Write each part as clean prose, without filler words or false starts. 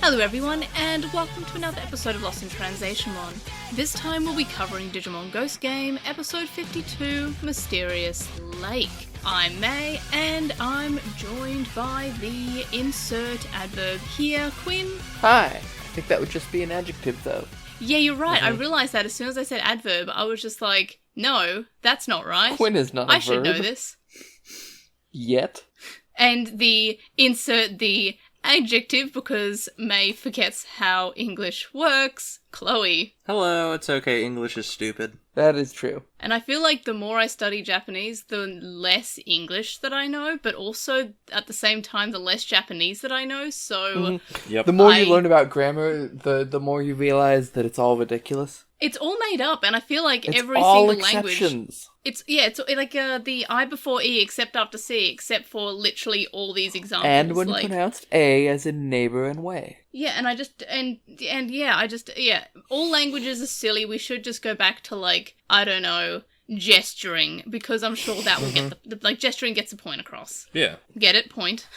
Hello everyone, and welcome to another episode of LostinTranslationmon. This time we'll be covering Digimon Ghost Game, episode 52, Mysterious Lake. I'm May, and I'm joined by the insert adverb here, Quinn. Hi. I think that would just be an adjective, though. Yeah, you're right. I realised that as soon as I said adverb, I was just like, no, that's not right. Quinn is not a verb. I should know this. Yet. And insert the adjective, because May forgets how English works, Chloe. Hello, it's okay, English is stupid. That is true. And I feel like the more I study Japanese, the less English that I know, but also, at the same time, the less Japanese that I know, so... Yep. The more you learn about grammar, the more you realize that it's all ridiculous. It's all made up, and I feel like It's every all single language... exceptions. It's like the I before E except after C, except for literally all these examples. And when pronounced A as in neighbor and way. Yeah, and all languages are silly. We should just go back to, like, I don't know, gesturing, because I'm sure that will get the gesturing gets the point across. Yeah. Get it? Point.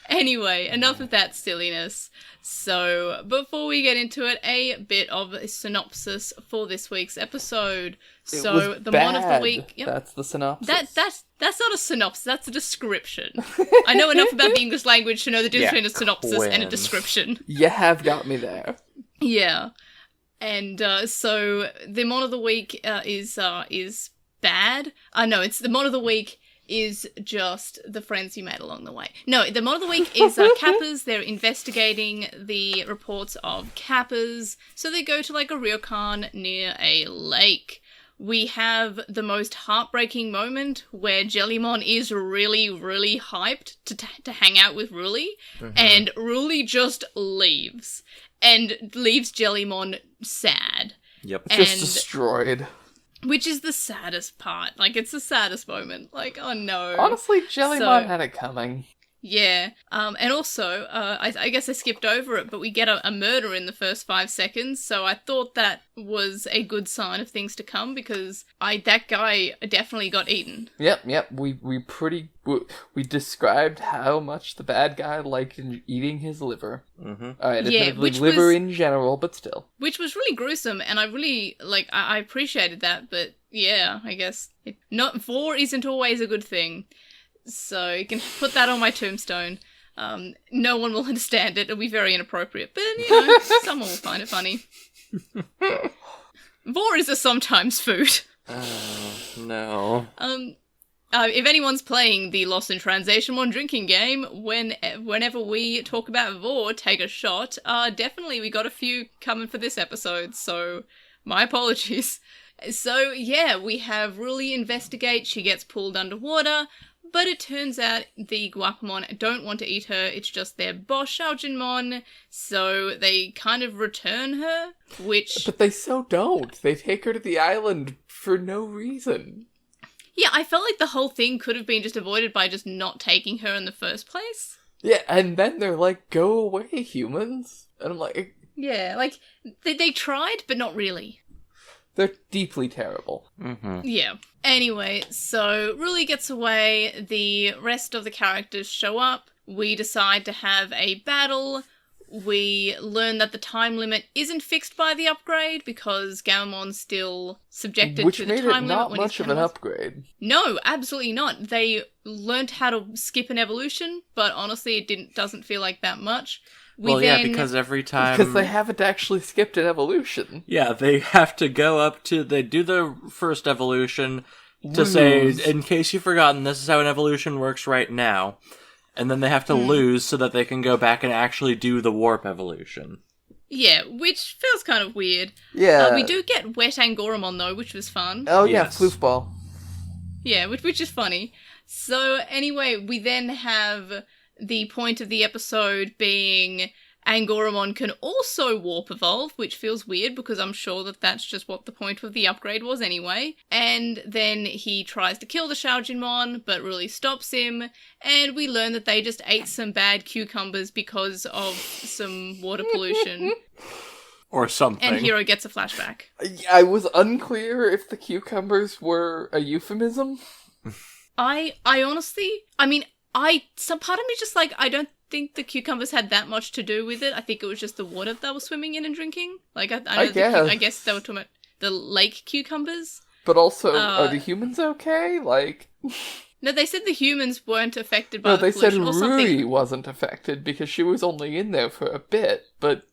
Anyway, enough of that silliness. So, before we get into it, a bit of a synopsis for this week's episode. So, the mon of the week... Yep. That's the synopsis. That's not a synopsis, that's a description. I know enough about the English language to know the difference between a synopsis and a description. You have got me there. Yeah. And, so, the mon of the week is bad. No, it's the mon of the week is just the friends you made along the way. No, the mon of the week is Kappas. They're investigating the reports of Kappas. So they go to, like, a ryokan near a lake. We have the most heartbreaking moment where Jellymon is really, really hyped to hang out with Ruli, and Ruli just leaves. And leaves Jellymon sad. Yep. Just destroyed. Which is the saddest part. Like, it's the saddest moment. Like, oh no. Honestly, Jellymon had it coming. Yeah. And also, I guess I skipped over it, but we get a murder in the first 5 seconds, so I thought that was a good sign of things to come, because that guy definitely got eaten. Yep. We described how much the bad guy liked eating his liver. Admittedly, liver in general, but still. Which was really gruesome, and I really, I appreciated that, but yeah, I guess. Vore isn't always a good thing. So you can put that on my tombstone. No one will understand it. It'll be very inappropriate. But, someone will find it funny. Vore is a sometimes food. Oh, no. If anyone's playing the LostinTranslationmon drinking game, whenever we talk about Vore, take a shot. Definitely we got a few coming for this episode, so my apologies. So, yeah, we have Ruli investigate. She gets pulled underwater. But it turns out the Guapamon don't want to eat her, it's just their boss, Shaojinmon, so they kind of return her, which... But they so don't. They take her to the island for no reason. Yeah, I felt like the whole thing could have been just avoided by just not taking her in the first place. Yeah, and then they're like, go away, humans. And I'm like... Yeah, like, they tried, but not really. They're deeply terrible. Yeah. Anyway, so Ruli gets away, the rest of the characters show up, we decide to have a battle, we learn that the time limit isn't fixed by the upgrade, because Gamamon's still subjected to the time limit. Which made it not much of an upgrade. No, absolutely not. They learned how to skip an evolution, but honestly it doesn't feel like that much. Because every time... Because they haven't actually skipped an evolution. Yeah, they have to go up to... They do the first evolution to say, in case you've forgotten, this is how an evolution works right now. And then they have to lose so that they can go back and actually do the warp evolution. Yeah, which feels kind of weird. Yeah. We do get wet Angoramon, though, which was fun. Oh, yeah, yes. Floofball. Yeah, which is funny. So, anyway, we then have... the point of the episode being Angoramon can also warp evolve, which feels weird because I'm sure that that's just what the point of the upgrade was anyway. And then he tries to kill the Shaojinmon, but really stops him, and we learn that they just ate some bad cucumbers because of some water pollution. Or something. And Hiro gets a flashback. I was unclear if the cucumbers were a euphemism. I honestly, some part of me just like, I don't think the cucumbers had that much to do with it. I think it was just the water they were swimming in and drinking. Like, I guess they were talking about the lake cucumbers. But also, are the humans okay? Like... No, they said the humans weren't affected by the they said pollution or something. Ruri wasn't affected because she was only in there for a bit. But,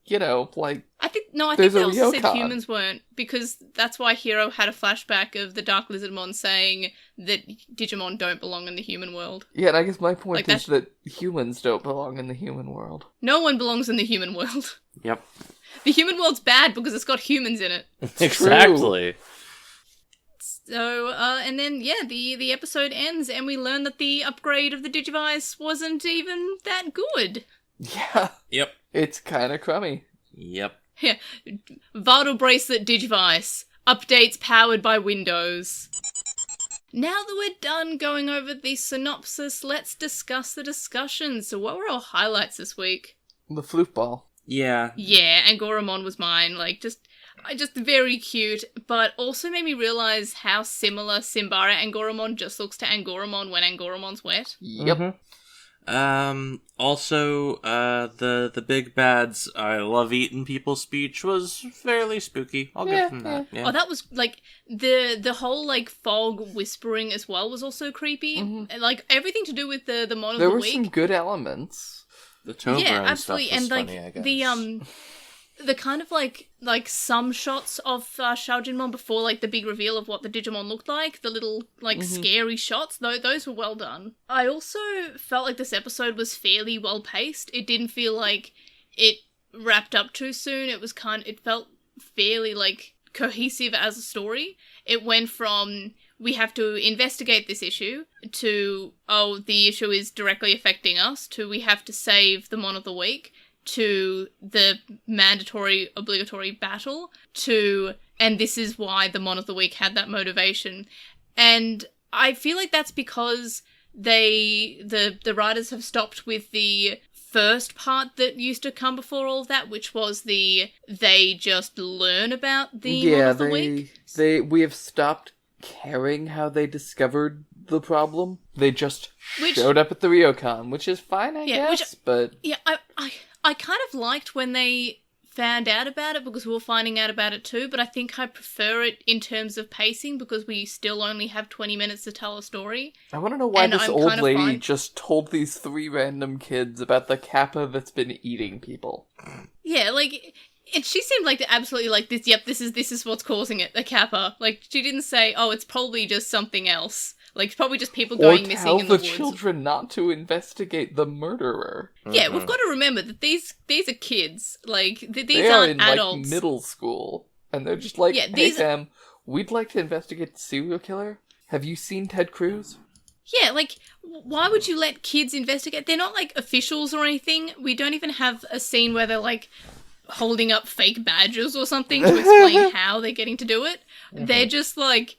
like... I think they also said humans weren't, because that's why Hiro had a flashback of the Dark Lizardmon saying that Digimon don't belong in the human world. Yeah, and I guess my point is that humans don't belong in the human world. No one belongs in the human world. Yep. The human world's bad because it's got humans in it. Exactly. So, and then, the episode ends and we learn that the upgrade of the Digivice wasn't even that good. Yeah. Yep. It's kind of crummy. Yep. Yeah. Vital Bracelet Digivice. Updates powered by Windows. Now that we're done going over the synopsis, let's discuss the discussion. So what were our highlights this week? The flute ball. Yeah. Yeah, Angoramon was mine. Like, just very cute, but also made me realize how similar Simbara Angoramon just looks to Angoramon when Angoramon's wet. Yep. Mm-hmm. Also, the big bad's I love eating people speech was fairly spooky. I'll give them that. Yeah. Oh, that was, like, the whole, like, fog whispering as well was also creepy. Mm-hmm. Like, everything to do with the Mon of the Week. There were some good elements. The Toblerone absolutely. stuff was and, like, funny, I guess. The kind of, like some shots of Shaojinmon before, like, the big reveal of what the Digimon looked like, the little, like, scary shots, those were well done. I also felt like this episode was fairly well-paced. It didn't feel like it wrapped up too soon. It felt fairly, like, cohesive as a story. It went from, we have to investigate this issue, to, oh, the issue is directly affecting us, to we have to save the Mon of the Week, to the mandatory, obligatory battle, to, and this is why the Mon of the Week had that motivation. And I feel like that's because the writers have stopped with the first part that used to come before all of that, which was they just learn about the Mon of the Week. We have stopped caring how they discovered the problem. They just showed up at the Ryokon, which is fine, I guess, but... Yeah, I kind of liked when they found out about it because we were finding out about it too, but I think I prefer it in terms of pacing because we still only have 20 minutes to tell a story. I want to know why this old lady just told these 3 random kids about the kappa that's been eating people. Yeah, like... And she seemed like to absolutely like this. Yep, this is what's causing it. The kappa. Like, she didn't say, "Oh, it's probably just something else." Like, it's probably just people going missing in the woods. Or tell the children not to investigate the murderer. Yeah, we've got to remember that these are kids. Like, these aren't in, adults. Like, middle school, and they're just like, "Hey, Sam, we'd like to investigate the serial killer. Have you seen Ted Cruz?" Yeah, like, why would you let kids investigate? They're not like officials or anything. We don't even have a scene where they're like holding up fake badges or something to explain how they're getting to do it. Mm-hmm. They're just like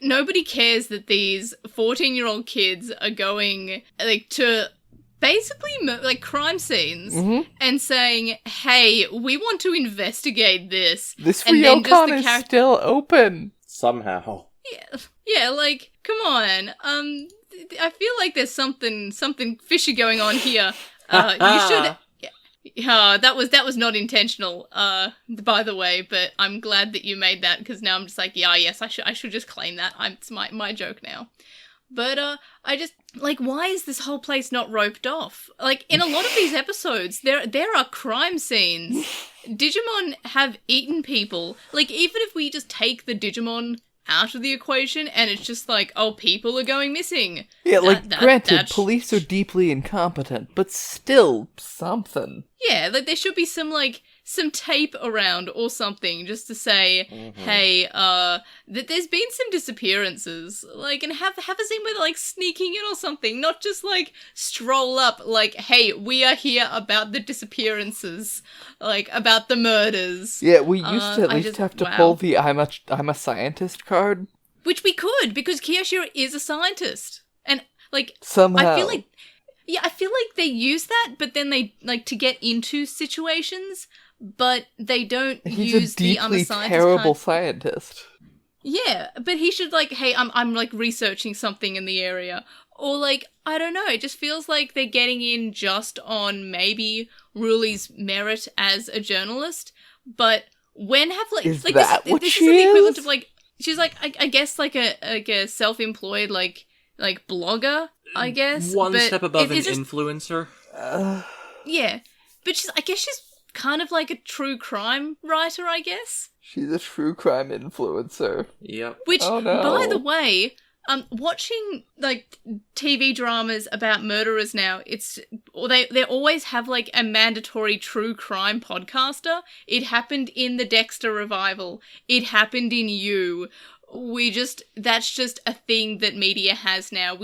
nobody cares that these 14-year-old kids are going like to basically like crime scenes and saying, "Hey, we want to investigate this." This Ryokon is still open somehow. Yeah, like, come on. I feel like there's something fishy going on here. You should. That was not intentional, by the way, but I'm glad that you made that, because now I'm just like, yes, I should just claim that. It's my joke now. But, I just, like, why is this whole place not roped off? Like, in a lot of these episodes, there are crime scenes. Digimon have eaten people. Like, even if we just take the Digimon out of the equation and it's just like, oh, people are going missing. Yeah, granted, police are deeply incompetent, but still something. Yeah, like there should be some tape around or something just to say, hey, that there's been some disappearances. Like, and have a scene where they're like sneaking in or something, not just like stroll up like, hey, we are here about the disappearances, like about the murders. Yeah, we used to at least have to pull the I'm a scientist card. Which we could, because Kiyoshiro is a scientist. And like somehow I feel like they use that, but then they like to get into situations, but they don't use the I'm a scientist. He's a deeply terrible scientist. Yeah, but he should like, hey, I'm like researching something in the area. Or, like, I don't know, it just feels like they're getting in just on maybe Ruli's merit as a journalist, but when have, like... Is like that this, what this she is the equivalent is? of, like... She's, like, I guess, like a self-employed, like blogger, I guess. One but step above an it's just, influencer. yeah. But I guess she's kind of like a true crime writer, I guess. She's a true crime influencer. Yep. Which, Oh, no. by the way, watching like TV dramas about murderers now, they always have like a mandatory true crime podcaster. It happened in the Dexter revival. It happened in You. That's just a thing that media has now.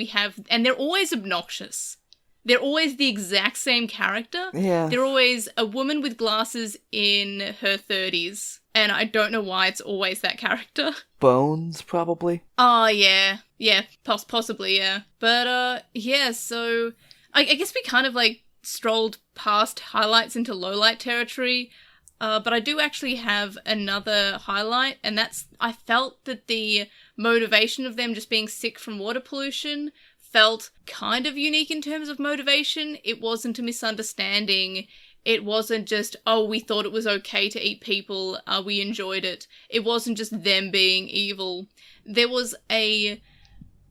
And they're always obnoxious. They're always the exact same character. Yeah. They're always a woman with glasses in her 30s. And I don't know why it's always that character. Bones, probably. Oh, yeah. Yeah, possibly, yeah. But, yeah, so... I guess we kind of, like, strolled past highlights into lowlight territory. But I do actually have another highlight, and that's... I felt that the motivation of them just being sick from water pollution felt kind of unique in terms of motivation. It wasn't a misunderstanding. It wasn't just, oh, we thought it was okay to eat people, we enjoyed it. It wasn't just them being evil. There was a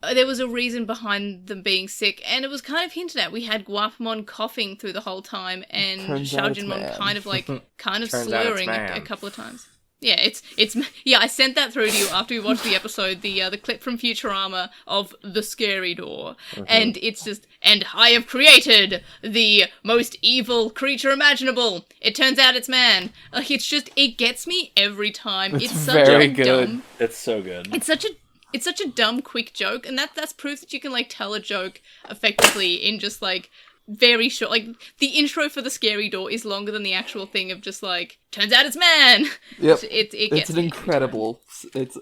reason behind them being sick, and it was kind of hinted at. We had Guapamon coughing through the whole time, and Xiaojinmon kind of slurring a couple of times. Yeah, I sent that through to you after we watched the episode, the clip from Futurama of the scary door. And it's just, and I have created the most evil creature imaginable. It turns out it's man. Like, it's just, it gets me every time. It's such very a good. dumb... It's so good. It's such a dumb, quick joke, and that's proof that you can, like, tell a joke effectively in just, like, very short. Like, the intro for the scary door is longer than the actual thing of just, like, turns out it's man! Yep. It gets it's an me incredible... It's...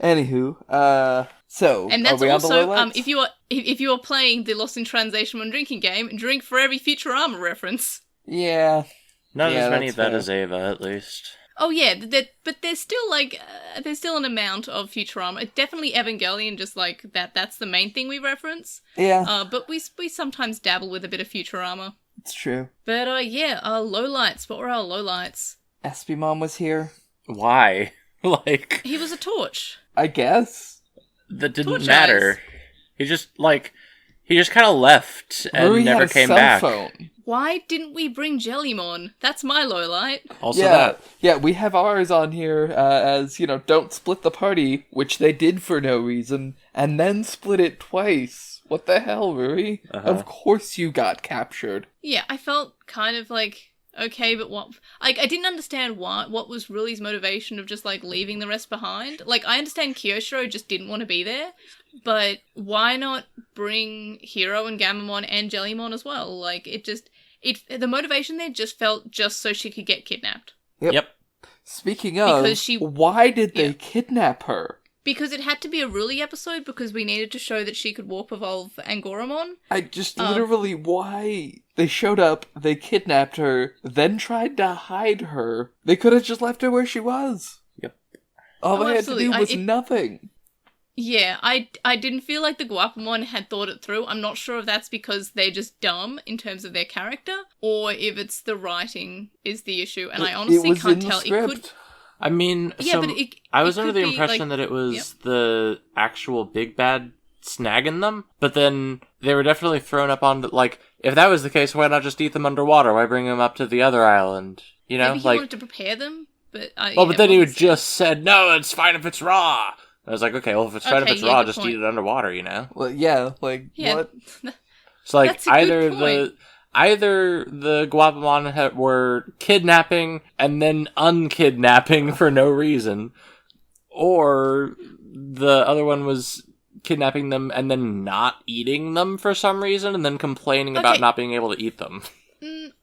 Anywho, so, and that's are we also, on the lowlights? if you are playing the Lost in Translation Mon drinking game, drink for every Futurama reference. Yeah. Not as many that's of that fair. as Ava, at least. Oh yeah, but there's still, like, there's still an amount of Futurama. Definitely Evangelion, just like that's the main thing we reference. Yeah. But we sometimes dabble with a bit of Futurama. It's true. But yeah, our lowlights. What were our lowlights? Espimon was here. Why? Like, He was a torch. I guess. that didn't Torch matter. eyes. He just kind of left and Ruri never had a came cell back. phone. Why didn't we bring Jellymon? That's my lowlight. Also Yeah, that. yeah, we have ours on here as, don't split the party, which they did for no reason, and then split it twice. What the hell, Ruri? Of course you got captured. Yeah, I felt kind of like, okay, but what... I didn't understand what was Ruli's motivation of just, like, leaving the rest behind. Like, I understand Kyoshiro just didn't want to be there, but why not bring Hiro and Gammamon and Jellymon as well? Like, the motivation there just felt just so she could get kidnapped. Yep. Speaking of, why did they kidnap her? Because it had to be a Ruli episode, because we needed to show that she could warp evolve Angoramon. I just literally, why? They showed up, they kidnapped her, then tried to hide her. They could have just left her where she was. Yep. All they had to absolutely. do was nothing. Yeah, I didn't feel like the Guapamon had thought it through. I'm not sure if that's because they're just dumb in terms of their character, or if it's the writing is the issue, and I honestly can't tell. It could... I mean, Yeah, but I was it under could the be, impression like... that it was Yep. the actual big bad snagging them, but then they were definitely thrown up on, like, if that was the case, why not just eat them underwater? Why bring them up to the other island? You know, Maybe he wanted to prepare them, but... but then he would just said, no, it's fine if it's raw! I was like, okay, well, if it's fine if it's raw, just eat it underwater, you know? Well, yeah, like, what? It's like, That's a good point. either the Guapamon were kidnapping and then unkidnapping for no reason, or the other one was kidnapping them and then not eating them for some reason, and then complaining about not being able to eat them.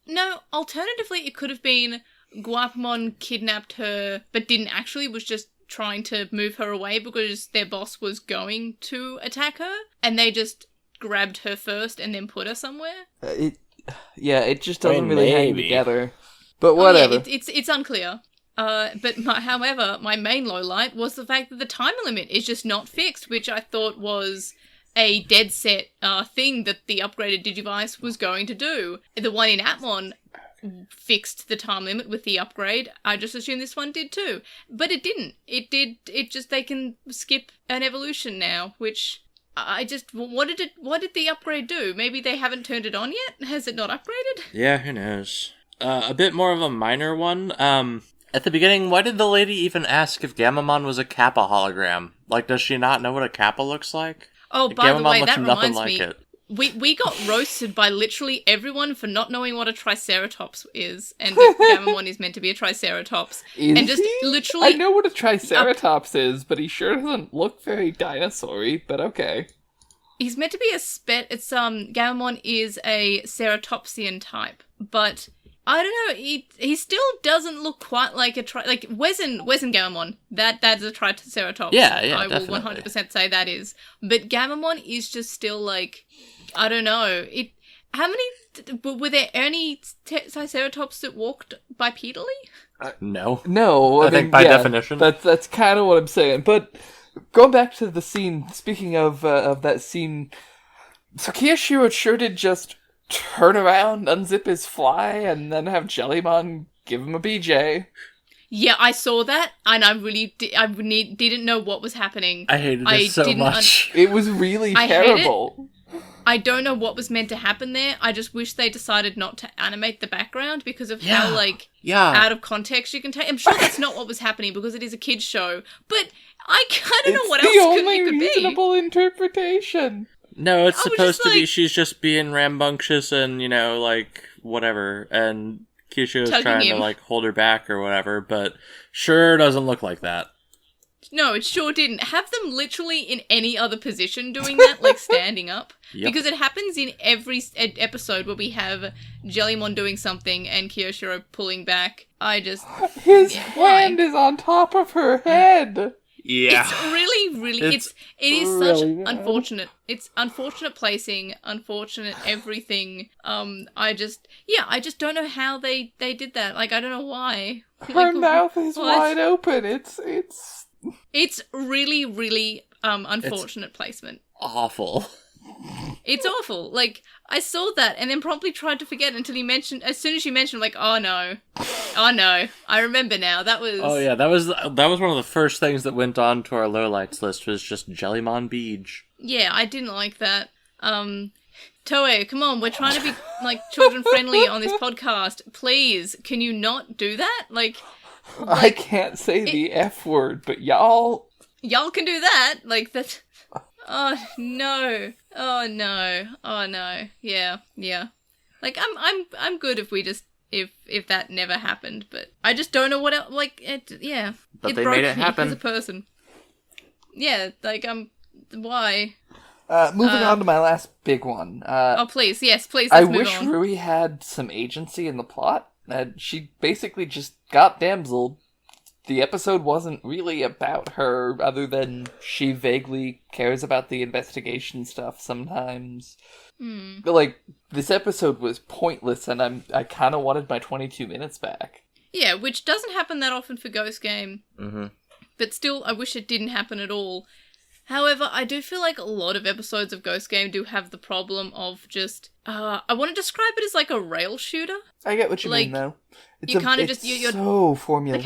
No, alternatively, it could have been Guapamon kidnapped her, but didn't actually, was just trying to move her away because their boss was going to attack her, and they just grabbed her first and then put her somewhere. It just doesn't really hang together. But whatever. It's unclear. However, my main lowlight was the fact that the time limit is just not fixed, which I thought was a dead set thing that the upgraded Digivice was going to do. The one in Atmon fixed the time limit with the upgrade. I just assume this one did too. But it didn't. It just, they can skip an evolution now, which what did the upgrade do? Maybe they haven't turned it on yet? Has it not upgraded? Yeah, who knows? A bit more of a minor one. At the beginning, why did the lady even ask if Gamamon was a Kappa hologram? Like, does she not know what a Kappa looks like? Oh, by the way, looks that nothing reminds like me. it. We got roasted by literally everyone for not knowing what a Triceratops is, and that Gamamon is meant to be a Triceratops. Is and just he? literally, I know what a Triceratops is, but he sure doesn't look very dinosaur-y, but okay. he's meant to be Gamamon is a Ceratopsian type, but I don't know, he still doesn't look quite like a Wezen Gamamon. That's a Triceratops. Yeah, I will definitely. 100% say that is. But Gamamon is just still like, I don't know. How many were there any Triceratops that walked bipedally? No. No, I think by definition. That's kind of what I'm saying. But going back to the scene, speaking of that scene, so Kiyoshiro sure did just turn around, unzip his fly, and then have Jellymon give him a BJ. Yeah, I saw that, and I really didn't know what was happening. I hated it so much. It was really I terrible. I don't know what was meant to happen there. I just wish they decided not to animate the background because of how, out of context you can take. I'm sure that's not what was happening because it is a kid's show, but I don't know what else it could be. It's the only reasonable interpretation. No, it's supposed to be she's just being rambunctious and, whatever, and Kyushu's trying to, hold her back or whatever, but sure doesn't look like that. No, it sure didn't. Have them literally in any other position doing that, like standing up. Yep. Because it happens in every episode where we have Jellymon doing something and Kyoshiro pulling back. His hand is on top of her head. Yeah. It's really, it is really such bad. unfortunate. It's unfortunate placing, unfortunate everything. I just don't know how they did that. Like, I don't know why. Her mouth is wide open. It's really, really unfortunate placement. Awful. It's awful. Like, I saw that and then promptly tried to forget until as soon as you mentioned, like, oh no, I remember now. That was... Oh yeah, that was one of the first things that went on to our lowlights list was just Jellymon Beej. Yeah, I didn't like that. Toei, come on, we're trying to be, children friendly on this podcast. Please, can you not do that? I can't say the F word, but y'all can do that. That... Oh no. Oh no. Yeah. I'm good if we just if that never happened, but I just don't know what else. Yeah. But it they broke made it me happen as a person. Yeah. Why? Moving on to my last big one. Please, yes, please. I Let's move wish on. Rui had some agency in the plot. She basically just got damseled. The episode wasn't really about her, other than she vaguely cares about the investigation stuff sometimes. But, this episode was pointless, and I kind of wanted my 22 minutes back. Yeah, which doesn't happen that often for Ghost Game. Mm-hmm. But still, I wish it didn't happen at all. However, I do feel like a lot of episodes of Ghost Game do have the problem of just... I want to describe it as a rail shooter. I get what you mean, though. You kind of just... You're so formulaic.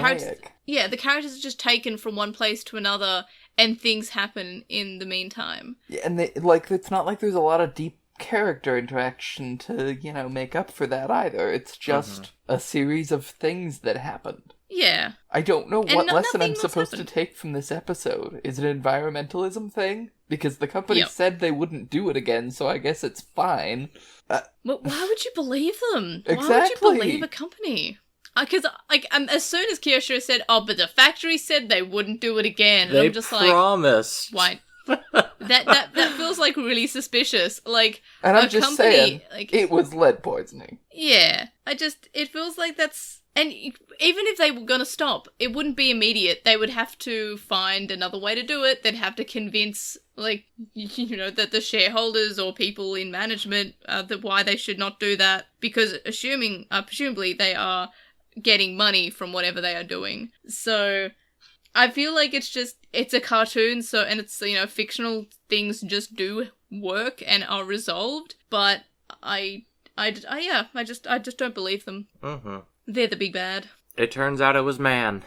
The characters are just taken from one place to another, and things happen in the meantime. Yeah, and it's not like there's a lot of deep character interaction to, make up for that either. It's just a series of things that happened. Yeah. I don't know what lesson I'm nothing supposed to take from this episode. Is it an environmentalism thing? Because the company said they wouldn't do it again, so I guess it's fine. Well, why would you believe them? Exactly. Why would you believe a company? Because, as soon as Kyoshiro said, oh, but the factory said they wouldn't do it again, and I'm just promised. Why? that feels really suspicious. And I'm just saying, it was lead poisoning. Yeah. It feels like that's... And even if they were going to stop, it wouldn't be immediate. They would have to find another way to do it. They'd have to convince, that the shareholders or people in management that why they should not do that. Because presumably they are getting money from whatever they are doing. So I feel like it's a cartoon, so, and it's, fictional things just do work and are resolved, but I just don't believe them. Mm-hmm. They're the big bad. It turns out it was man.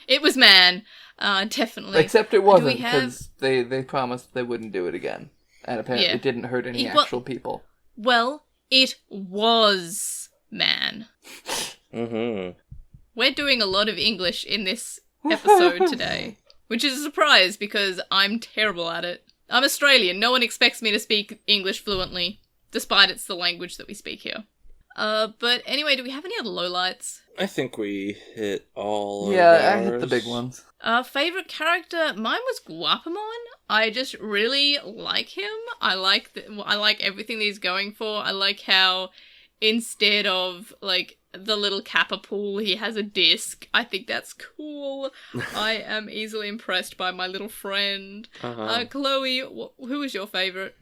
It was man, definitely. Except it wasn't, because they promised they wouldn't do it again. And apparently it didn't hurt any actual people. Well, it was man. Mm-hmm. We're doing a lot of English in this episode today, which is a surprise because I'm terrible at it. I'm Australian. No one expects me to speak English fluently, despite it's the language that we speak here. But anyway, do we have any other lowlights? I think we hit all Yeah, of I ours. hit the big ones. Favorite character? Mine was Guapamon. I just really like him. I like everything that he's going for. I like how instead of, like, the little kappa pool, he has a disc. I think that's cool. I am easily impressed by my little friend. Chloe, who is your favorite?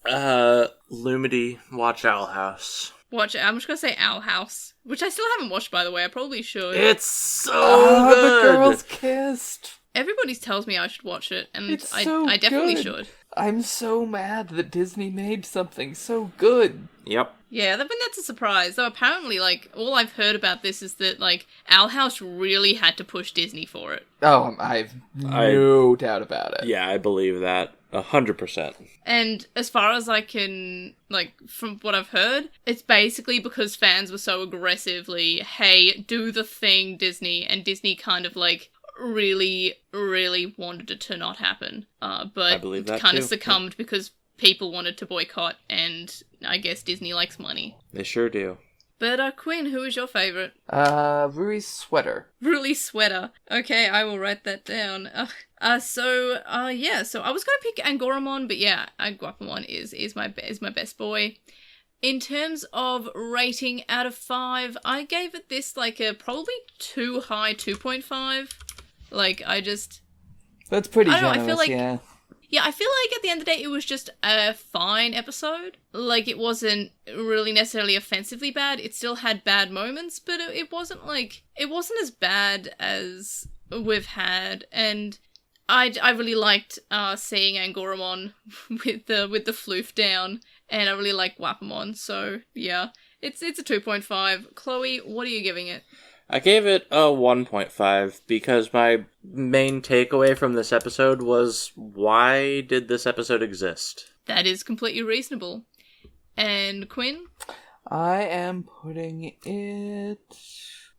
Lumity, watch Owl House. I'm just gonna say Owl House, which I still haven't watched, by the way. I probably should. It's so good! good! The girls kissed! Everybody tells me I should watch it, and It's I so definitely good. should. I'm so mad that Disney made something so good. Yep. Yeah, that's a surprise. Though apparently, like, all I've heard about this is that, like, Owl House really had to push Disney for it. Oh, I've no doubt about it. Yeah, I believe that. 100%. And as far as I can, like, from what I've heard, it's basically because fans were so aggressively, hey, do the thing, Disney, and Disney kind of, like, really, really wanted it to not happen. But I believe that kind of too. succumbed because people wanted to boycott, and I guess Disney likes money. They sure do. But, Quinn, who is your favourite? Ruri's sweater. Ruri's sweater. Okay, I will write that down. So I was gonna pick Angoramon, but yeah, Guapamon is my best boy. In terms of rating out of 5, I gave it this, like, a probably too high 2.5. Like, That's pretty I don't know, generous, I feel like- yeah. Yeah, I feel like at the end of the day, it was just a fine episode. Like, it wasn't really necessarily offensively bad. It still had bad moments, but it wasn't as bad as we've had. And I really liked seeing Angoramon with the floof down, and I really like Guapamon. So yeah, it's a 2.5. Chloe, what are you giving it? I gave it a 1.5 because my main takeaway from this episode was, why did this episode exist? That is completely reasonable. And Quinn? I am putting it...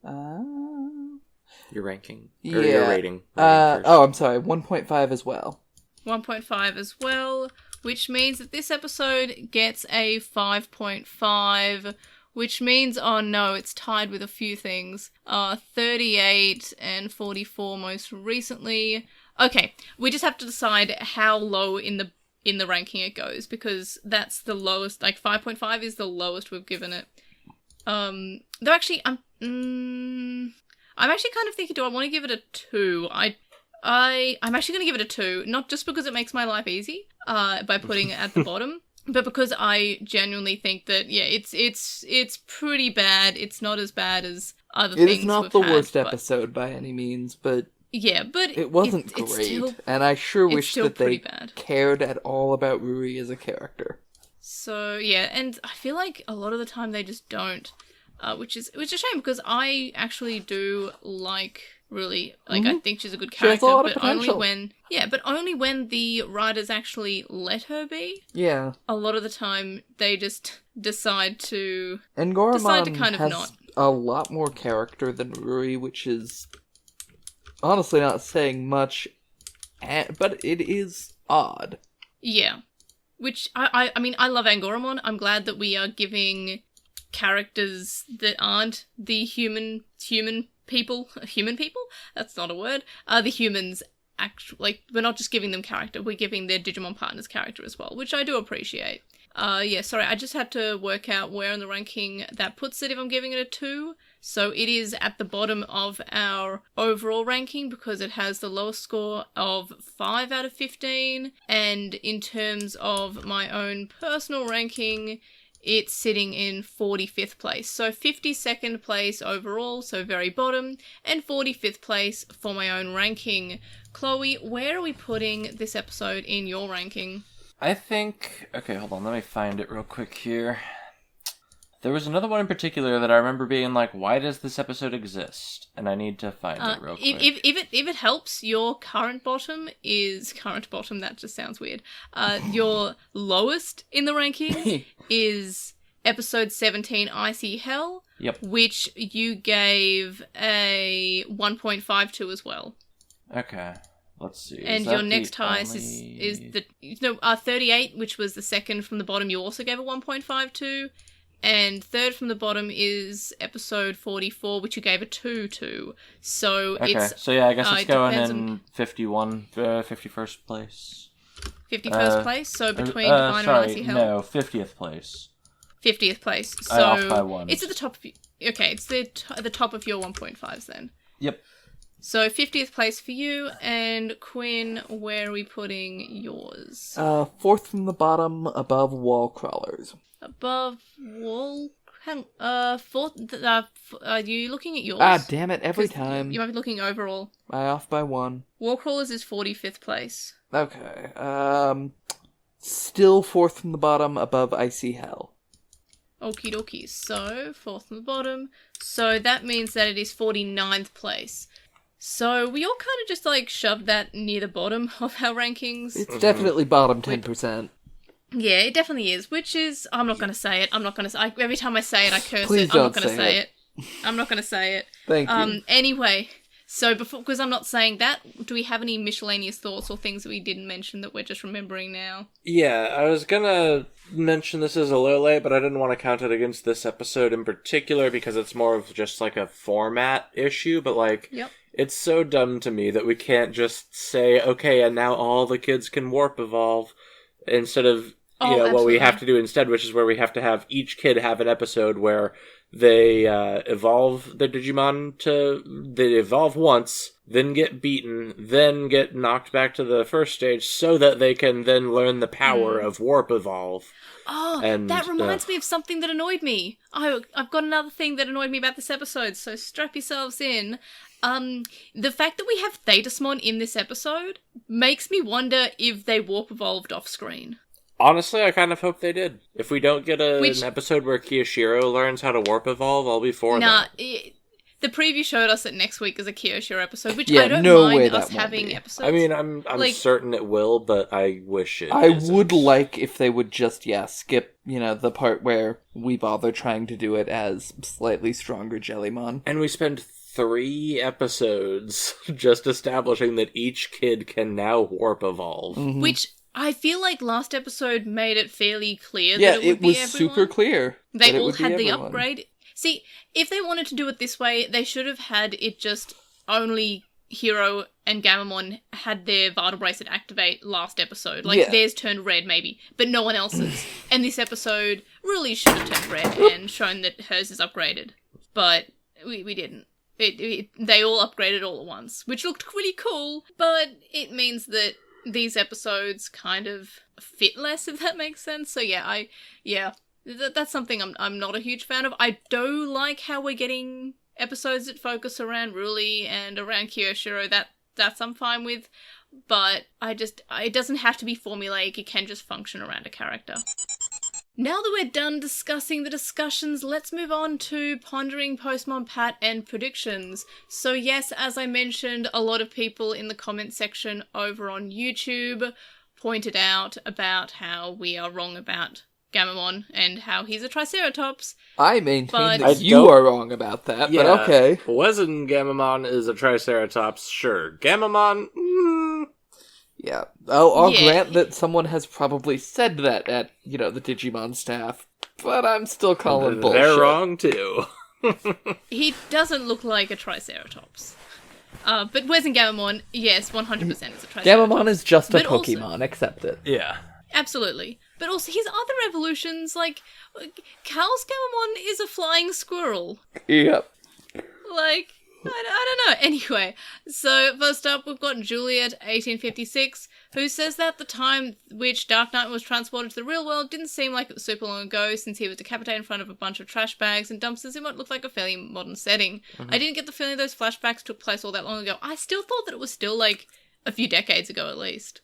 Your ranking? Yeah. Or your rating? I'm sorry, 1.5 as well. 1.5 as well, which means that this episode gets a 5.5, which means, oh no, it's tied with a few things. 38 and 44 most recently. Okay, we just have to decide how low in the ranking it goes, because that's the lowest, like 5.5 is the lowest we've given it. Though actually, I'm actually kind of thinking, do I want to give it a 2? I'm actually going to give it a 2, not just because it makes my life easy, by putting it at the bottom, but because I genuinely think that, yeah, it's pretty bad. It's not as bad as other things. It is not the worst episode by any means, but yeah, but it wasn't great, still, and I sure wish that they bad. cared at all about Ruri as a character. So yeah, and I feel like a lot of the time they just don't, which is a shame, because I actually do like Ruri. Like, I think she's a good character, has a lot of but only potential. only when the writers actually let her be. Yeah. A lot of the time they just decide to Angoramon kind of has not. a lot more character than Ruri, which is honestly not saying much, but it is odd. Yeah. Which, I mean, I love Angoramon. I'm glad that we are giving characters that aren't the human people? That's not a word. The humans, like, we're not just giving them character, we're giving their Digimon partners character as well, which I do appreciate. Yeah, sorry, I just had to work out where in the ranking that puts it if I'm giving it a 2. So it is at the bottom of our overall ranking because it has the lowest score of 5 out of 15. And in terms of my own personal ranking, it's sitting in 45th place. So 52nd place overall, so very bottom, and 45th place for my own ranking. Chloe, where are we putting this episode in your ranking? I think... Okay, hold on. Let me find it real quick here. There was another one in particular that I remember being like, why does this episode exist? And I need to find it real quick. If it helps, your current bottom, that just sounds weird. Your lowest in the ranking is episode 17, Icy Hell. Yep. Which you gave a 1.52 as well. Okay. Let's see. And your next highest is 38, which was the second from the bottom. You also gave a 1.52. And third from the bottom is episode 44, which you gave a 2 to. So okay. it's... So yeah, I guess it's going in 51st place. 51st place? So between Divine and Icy Hell? No, 50th place. 50th place. So off by one. It's at the top of... Okay, it's at the top of your 1.5s then. Yep. So 50th place for you, and Quinn, where are we putting yours? Fourth from the bottom, above Wall Crawlers. Above Wall... fourth... are you looking at yours? Ah, damn it, every time. You might be looking overall. I off by one. Wall Crawlers is 45th place. Okay, still fourth from the bottom, above Icy Hell. Okie dokie, so fourth from the bottom. So that means that it is 49th place. So we all kind of just like shoved that near the bottom of our rankings. It's definitely bottom 10%. Yeah, it definitely is, which is... I'm not going to say it. Every time I say it, I curse Please it. I'm not don't going to say say it. I'm not going to say it. Thank you. Anyway, so because I'm not saying that, do we have any miscellaneous thoughts or things that we didn't mention that we're just remembering now? Yeah, I was gonna mention this as a little late, but I didn't want to count it against this episode in particular because it's more of just like a format issue, but like... Yep. It's so dumb to me that we can't just say, okay, and now all the kids can warp evolve, instead of, what we have to do instead, which is where we have to have each kid have an episode where they evolve their Digimon they evolve once, then get beaten, then get knocked back to the first stage, so that they can then learn the power of warp evolve. Oh, and that reminds me of something that annoyed me. I've got another thing that annoyed me about this episode, so strap yourselves in. The fact that we have Thetasmon in this episode makes me wonder if they warp evolved off screen. Honestly, I kind of hope they did. If we don't get an episode where Kiyoshiro learns how to warp evolve, I'll be for that. The preview showed us that next week is a Kiyoshiro episode, which Yeah, I don't no mind way us that won't having be. episodes. I mean, I'm certain it will, but I wish it I isn't. would like if they would just, skip, the part where we bother trying to do it as slightly stronger Jellymon. And we spend 3 episodes just establishing that each kid can now warp evolve. Mm-hmm. Which I feel like last episode made it fairly clear that it would be everyone. Yeah, it was super clear. They all had the upgrade. See, if they wanted to do it this way, they should have had it just only Hero and Gammamon had their Vital Bracelet activate last episode. Like, theirs turned red, maybe, but no one else's. And this episode really should have turned red and shown that hers is upgraded. But we didn't. They all upgraded all at once, which looked really cool, but it means that these episodes kind of fit less, if that makes sense. So that's something I'm not a huge fan of. I do like how we're getting episodes that focus around Ruli and around Kiyoshiro. That's I'm fine with, but it doesn't have to be formulaic. It can just function around a character. Now that we're done discussing the discussions, let's move on to Pondering, Postmon, Pat, and predictions. So yes, as I mentioned, a lot of people in the comment section over on YouTube pointed out about how we are wrong about Gammamon and how he's a Triceratops. I maintain that you are wrong about that, but okay. Wasn't Gammamon is a Triceratops? Sure. Gammamon? Yeah. I'll grant that someone has probably said that at, the Digimon staff, but I'm still calling bullshit. They're wrong, too. He doesn't look like a Triceratops. But where's in Gammamon? Yes, 100% is a Triceratops. Gammamon is just a Pokemon, accept it. Yeah. Absolutely. But also, his other evolutions, like, Cal's Gammamon is a flying squirrel. Yep. Like, I don't know. Anyway, so first up, we've got Juliet, 1856, who says that the time which Dark Knight was transported to the real world didn't seem like it was super long ago, since he was decapitated in front of a bunch of trash bags and dumpsters in what looked like a fairly modern setting. I didn't get the feeling those flashbacks took place all that long ago. I still thought that it was still, like, a few decades ago at least.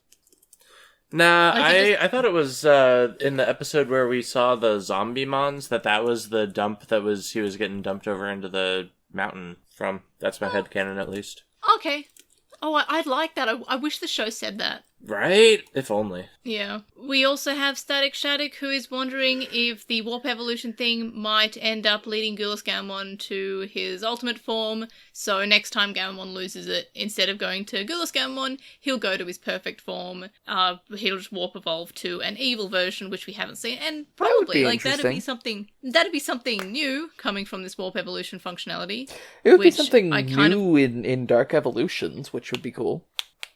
Nah, Like, I thought it was in the episode where we saw the zombie mons, that was the dump he was getting dumped over into the mountain from. That's my headcanon, at least. Okay. Oh, I'd like that. I wish the show said that. Right? If only. Yeah. We also have Static Shattuck, who is wondering if the warp evolution thing might end up leading Gulus Gammon to his ultimate form, so next time Gammon loses it, instead of going to Gulus Gammon, he'll go to his perfect form. He'll just warp evolve to an evil version, which we haven't seen, and probably, like, that'd be something new coming from this warp evolution functionality. It would be which something kind new in Dark Evolutions, which would be cool.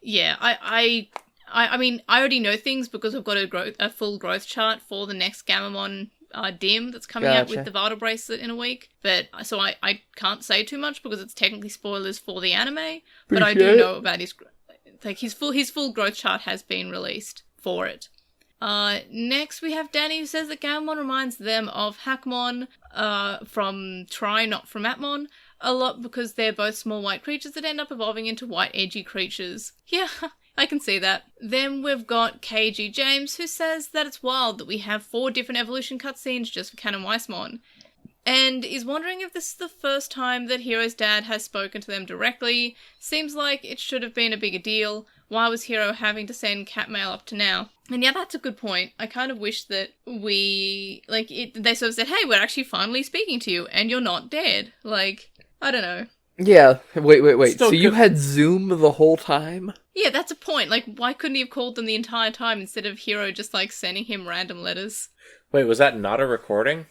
Yeah, I mean, I already know things because I've got a full growth chart for the next Gammamon dim that's coming out with the Vardar bracelet in a week. But so I can't say too much because it's technically spoilers for the anime. But I do know about his full growth chart has been released for it. Next we have Danny, who says that Gammamon reminds them of Hackmon from Try, not from Atmon, a lot because they're both small white creatures that end up evolving into white edgy creatures. Yeah, I can see that. Then we've got KG James, who says that it's wild that we have 4 different evolution cutscenes just for Canon Weissmon, and is wondering if this is the first time that Hero's dad has spoken to them directly. Seems like it should have been a bigger deal. Why was Hero having to send cat mail up to now? And yeah, that's a good point. I kind of wish that they sort of said, hey, we're actually finally speaking to you, and you're not dead. Like, I don't know. Yeah, wait. Still So you had Zoom the whole time? Yeah, that's a point. Like, why couldn't he have called them the entire time instead of Hero just, like, sending him random letters? Wait, was that not a recording?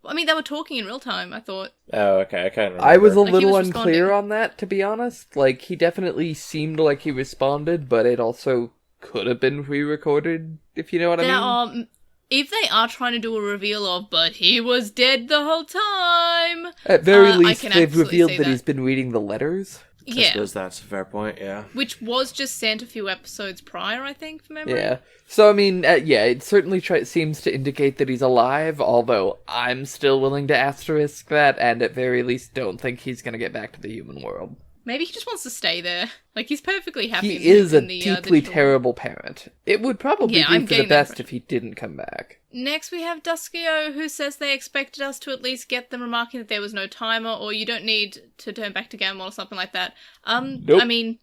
I mean, they were talking in real time, I thought. Oh, okay, I can't remember. I was a Like, he little was unclear responding. on that, to be honest. Like, he definitely seemed like he responded, but it also could have been re-recorded, if you know what I mean. If they are trying to do a reveal of, but he was dead the whole time. At very I least, can they've absolutely revealed see that that. he's been reading the letters. I Yeah, suppose that's a fair point, yeah. which was just sent a few episodes prior, I think, from memory. Yeah. So, I mean, it certainly seems to indicate that he's alive, although I'm still willing to asterisk that, and at very least don't think he's going to get back to the human world. Maybe he just wants to stay there. Like, he's perfectly happy. He is a in the, deeply digital- terrible parent. It would probably Yeah, be I'm for the getting that best impression. if he didn't come back. Next, we have Duskio, who says they expected us to at least get them remarking that there was no timer, or you don't need to turn back to Gammon or something like that. Nope. I mean,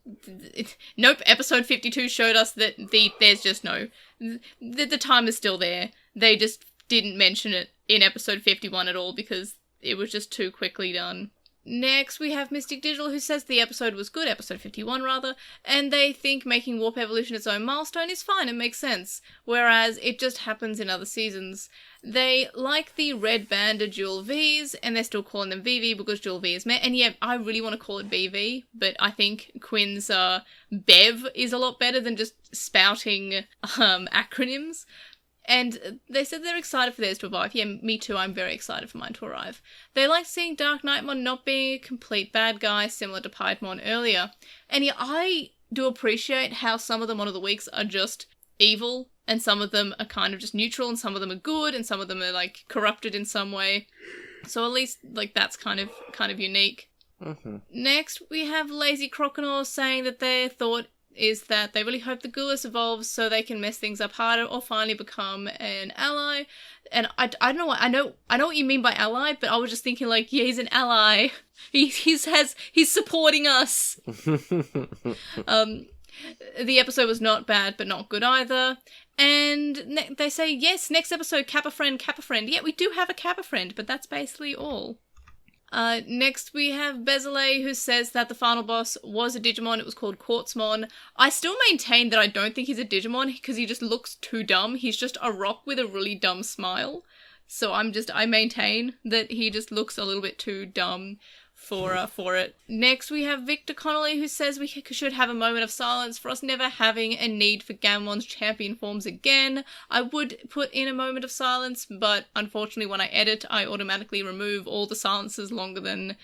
nope. Episode 52 showed us that there's just no... The time is still there. They just didn't mention it in episode 51 at all because it was just too quickly done. Next, we have Mystic Digital, who says the episode was good, episode 51 rather, and they think making Warp Evolution its own milestone is fine and makes sense, whereas it just happens in other seasons. They like the red banded Dual Vs, and they're still calling them VV because Dual V is and yeah, I really want to call it BV, but I think Quinn's Bev is a lot better than just spouting acronyms. And they said they're excited for theirs to arrive. Yeah, me too, I'm very excited for mine to arrive. They like seeing Dark Knightmon not being a complete bad guy, similar to Piedmon earlier. And yeah, I do appreciate how some of the Mon of the Weeks are just evil, and some of them are kind of just neutral, and some of them are good, and some of them are, like, corrupted in some way. So at least, like, that's kind of unique. Mm-hmm. Next, we have Lazy Croconaw saying that their thought is that they really hope the Gulus evolves so they can mess things up harder or finally become an ally. And I don't know what I know what you mean by ally, but I was just thinking like, yeah, he's an ally. He's supporting us. The episode was not bad, but not good either. And they say, yes, next episode, Kappa friend. Yeah, we do have a Kappa friend, but that's basically all. Next we have Bezalel, who says that the final boss was a Digimon. It was called Quartzmon. I still maintain that I don't think he's a Digimon because he just looks too dumb. He's just a rock with a really dumb smile. So I maintain that he just looks a little bit too dumb for it. Next, we have Victor Connolly, who says we should have a moment of silence for us never having a need for Gammon's champion forms again. I would put in a moment of silence, but unfortunately when I edit, I automatically remove all the silences longer than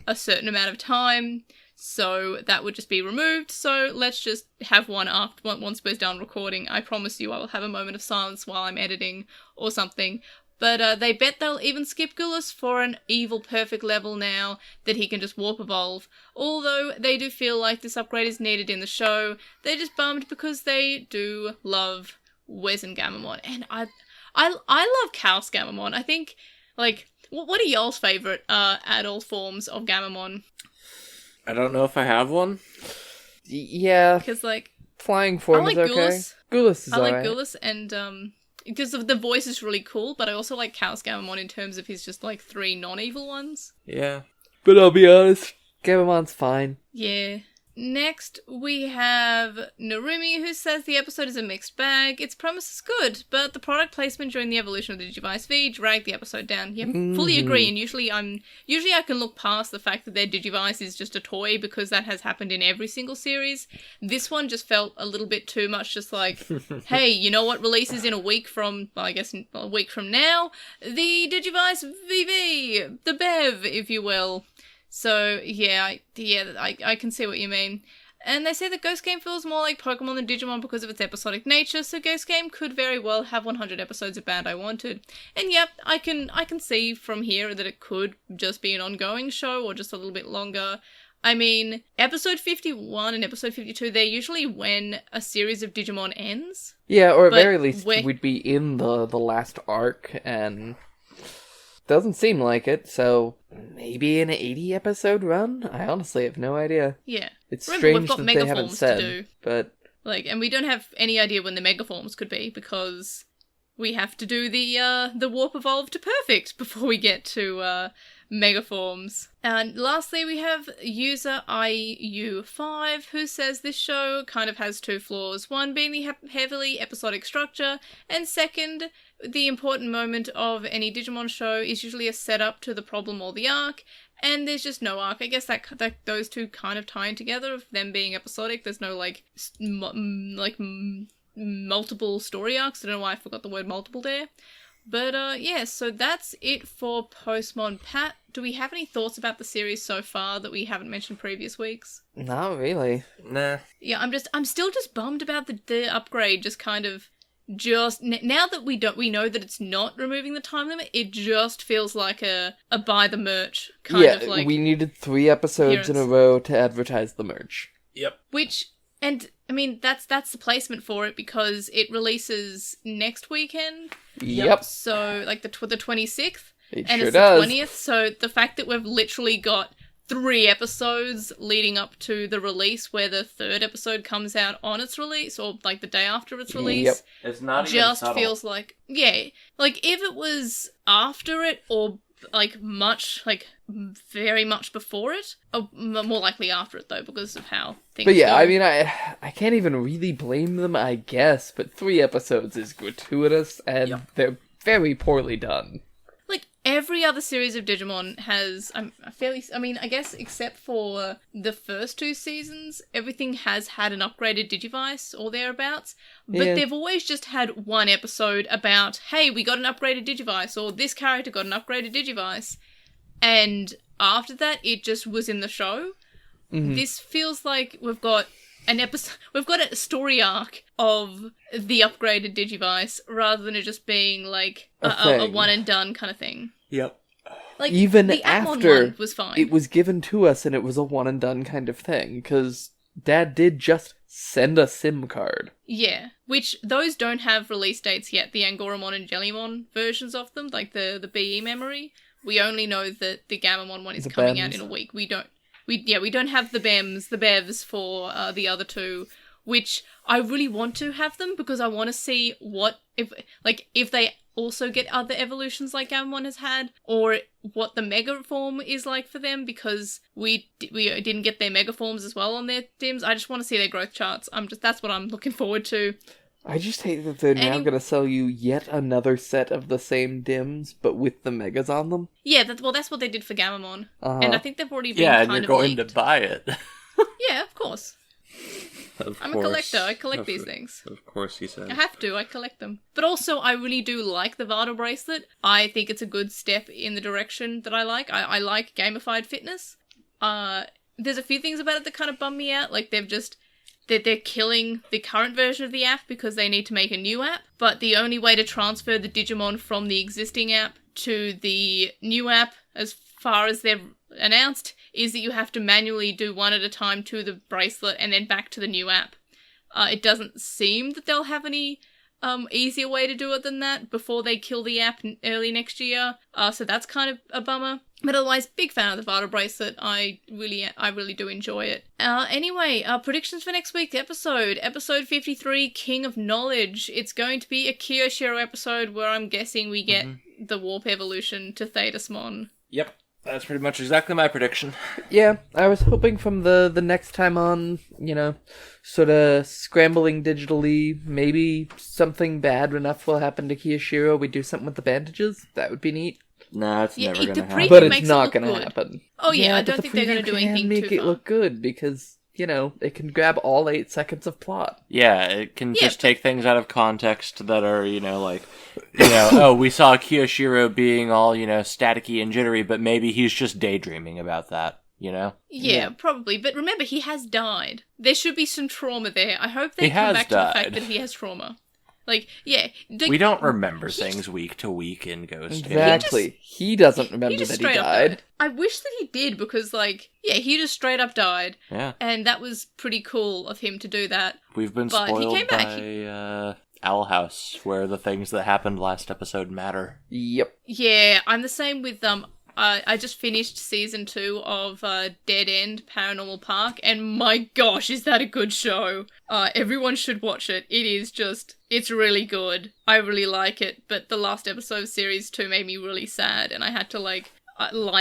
a certain amount of time. So that would just be removed. So let's just have one after once we're done recording. I promise you I will have a moment of silence while I'm editing or something. But they bet they'll even skip Gullus for an evil perfect level now that he can just warp evolve. Although they do feel like this upgrade is needed in the show, they're just bummed because they do love Wizengamamon. And I love Chaos Gamamon. I think, like, what are y'all's favourite adult forms of Gamamon? I don't know if I have one. Yeah. Because, like, Flying form is okay. Gullus. Gullus is I like alright. Gullus, and because of the voice is really cool, but I also like Chaos Gamamon in terms of his just like 3 non-evil ones. Yeah. But I'll be honest, Gamamon's fine. Yeah. Next, we have Narumi, who says the episode is a mixed bag. Its premise is good, but the product placement during the evolution of the Digivice V dragged the episode down. Yep, fully agree, and usually I can look past the fact that their Digivice is just a toy, because that has happened in every single series. This one just felt a little bit too much, just like, hey, you know what releases in a week from, well, I guess a week from now? The Digivice VV, the BEV, if you will. So, I can see what you mean. And they say that Ghost Game feels more like Pokemon than Digimon because of its episodic nature, so Ghost Game could very well have 100 episodes of Band I Wanted. And yep, I can see from here that it could just be an ongoing show or just a little bit longer. I mean, episode 51 and episode 52, they're usually when a series of Digimon ends. Yeah, or at very least we'd be in the last arc, and doesn't seem like it, so maybe an 80 episode run? I honestly have no idea. Yeah. It's Remember, strange that they haven't said, but... Like, and we don't have any idea when the Megaforms could be, because we have to do the Warp Evolve to Perfect before we get to Megaforms. And lastly, we have user IU5, who says this show kind of has 2 flaws. One being the heavily episodic structure, and second, the important moment of any Digimon show is usually a setup to the problem or the arc, and there's just no arc. I guess that those two kind of tie in together, of them being episodic. There's no, multiple story arcs. I don't know why I forgot the word multiple there. But, so that's it for Postmon. Pat, do we have any thoughts about the series so far that we haven't mentioned previous weeks? Not really. Nah. Yeah, I'm still just bummed about the upgrade, just kind of... now that we know that it's not removing the time limit, it just feels like a buy the merch kind of like... Yeah, we needed 3 episodes in a row to advertise the merch. Yep. Which, and I mean, that's the placement for it, because it releases next weekend. Yep. So, like the 26th. It and sure it's does. the 20th, so the fact that we've literally got 3 episodes leading up to the release, where the 3rd episode comes out on its release, or like the day after its release. Yep. It's not even just subtle. feels like, yeah, like if it was after it, or like very much before it, or more likely after it though, because of how things But yeah, go. I mean, I can't even really blame them, I guess, but 3 episodes is gratuitous, and they're very poorly done. Like, every other series of Digimon has, I guess except for the first 2 seasons, everything has had an upgraded Digivice or thereabouts, but they've always just had 1 episode about, hey, we got an upgraded Digivice, or this character got an upgraded Digivice, and after that, it just was in the show. Mm-hmm. This feels like we've got a story arc of the upgraded Digivice, rather than it just being like a one and done kind of thing. Yep. Like, even the Atmon after one was fine. it was given to us and it was a one and done kind of thing, because Dad did just send a SIM card. Yeah, which those don't have release dates yet, the Angoramon and Jellymon versions of them, like the BE memory. We only know that the Gamamon one is coming out in a week. We don't have the BEVs for the other 2, which I really want to have them, because I want to see if they also get other evolutions like Gamamon has had, or what the Mega form is like for them, because we didn't get their Mega forms as well on their Dims. I just want to see their growth charts. That's what I'm looking forward to. I just hate that they're now going to sell you yet another set of the same dims, but with the megas on them. Yeah, that's what they did for Gamamon. And I think they've already been and kind you're of going leaked. to buy it. Yeah, of course. I'm a collector. I collect these things. Of course, he said. I have to. I collect them. But also, I really do like the Vardar bracelet. I think it's a good step in the direction that I like. I like gamified fitness. There's a few things about it that kind of bum me out. Like, they're killing the current version of the app because they need to make a new app. But the only way to transfer the Digimon from the existing app to the new app, as far as they've announced, is that you have to manually do one at a time to the bracelet and then back to the new app. It doesn't seem that they'll have any easier way to do it than that before they kill the app early next year. So that's kind of a bummer. But otherwise, big fan of the Vardar bracelet. I really do enjoy it. Anyway, predictions for next week's episode. Episode 53, King of Knowledge. It's going to be a Kiyoshiro episode where I'm guessing we get the Warp evolution to Thetismon. Yep. That's pretty much exactly my prediction. Yeah, I was hoping from the next time on, sort of scrambling digitally, maybe something bad enough will happen to Kiyoshiro. We do something with the bandages. That would be neat. No, it's never going to happen. But it's not going to happen. Oh yeah, I don't think they're going to do anything too far. Make it look good because, it can grab all 8 seconds of plot. Yeah, it can just take things out of context that are, oh, we saw Kiyoshiro being all, staticky and jittery, but maybe he's just daydreaming about that, Yeah, probably. But remember, he has died. There should be some trauma there. I hope they come back to the fact that he has trauma. We don't remember things week to week in Ghost. Exactly. He doesn't remember that he died. I wish that he did because, he just straight up died. Yeah. And that was pretty cool of him to do that. We've been spoiled by Owl House, where the things that happened last episode matter. Yep. Yeah, I'm the same with I just finished season 2 of Dead End Paranormal Park, and my gosh, is that a good show. Everyone should watch it. It's really good. I really like it, but the last episode of series 2 made me really sad, and I had to lie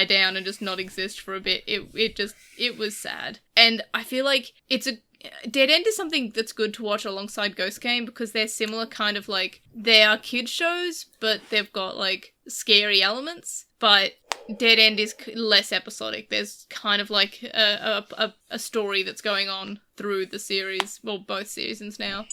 down and just not exist for a bit. It was sad. And I feel like Dead End is something that's good to watch alongside Ghost Game because they're similar kind of they are kid shows, but they've got scary elements. But Dead End is less episodic. There's kind of a story that's going on through the series, well, both seasons now.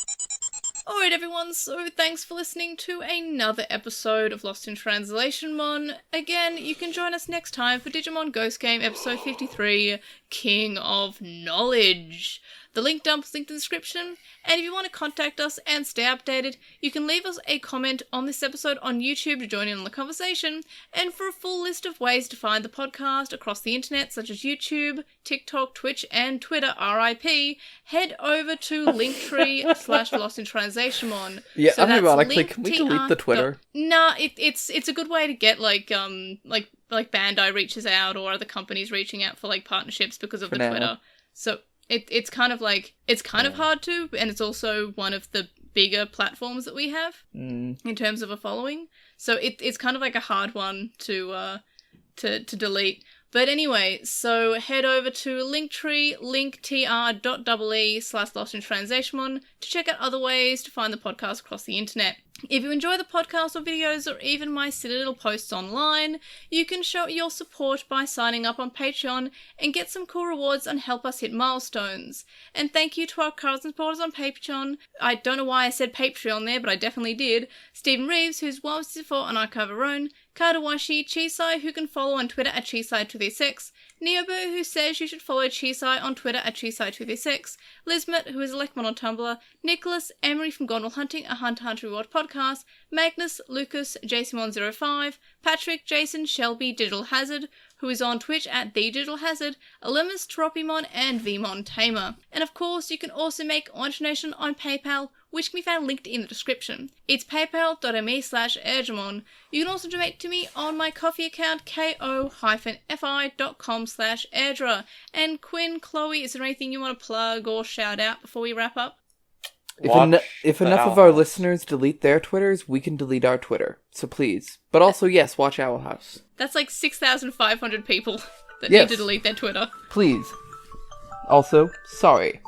Alright everyone, so thanks for listening to another episode of Lost in Translation Mon. Again, you can join us next time for Digimon Ghost Game episode 53, King of Knowledge. The link dump is linked in the description, and if you want to contact us and stay updated, you can leave us a comment on this episode on YouTube to join in on the conversation, and for a full list of ways to find the podcast across the internet, such as YouTube, TikTok, Twitch, and Twitter, RIP, head over to linktree/LostinTranslationmon. Yeah, so ironically, can we delete the Twitter? Nah, it's a good way to get Bandai reaches out or other companies reaching out for partnerships because of the Twitter. So it's kind of hard to, and it's also one of the bigger platforms that we have in terms of a following. So it's kind of a hard one to delete. But anyway, so head over to Linktree, linktr.ee/LostinTranslationmon to check out other ways to find the podcast across the internet. If you enjoy the podcast or videos or even my silly little posts online, you can show your support by signing up on Patreon and get some cool rewards and help us hit milestones. And thank you to our current supporters on Patreon. I don't know why I said Patreon there, but I definitely did. Stephen Reeves, who's 164 on Archive of Own, Kadawashi, Chisai, who can follow on Twitter at Chisai236, Neobu, who says you should follow Chisai on Twitter at Chisai236, Lismet, who is Electmon on Tumblr, Nicholas, Emery from Gondwall Hunting, a Hunter Hunter Reward podcast, Magnus, Lucas, JCMon05, Patrick, Jason, Shelby, Digital Hazard, who is on Twitch at The Digital Hazard, Alimus, Tropimon, and Vmon Tamer. And of course, you can also make a donation on PayPal, which can be found linked in the description. It's paypal.me/Ergemon. You can also donate to me on my Ko-fi account, ko-fi.com/Erdra. And Quinn, Chloe, is there anything you want to plug or shout out before we wrap up? If enough of our listeners delete their Twitters, we can delete our Twitter. So please. But also, yes, watch Owl House. That's 6,500 people that need to delete their Twitter. Please. Also, sorry.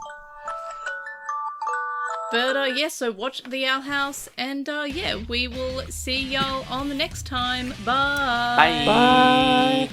But yeah, so watch The Owl House, and yeah, we will see y'all on the next time. Bye. Bye.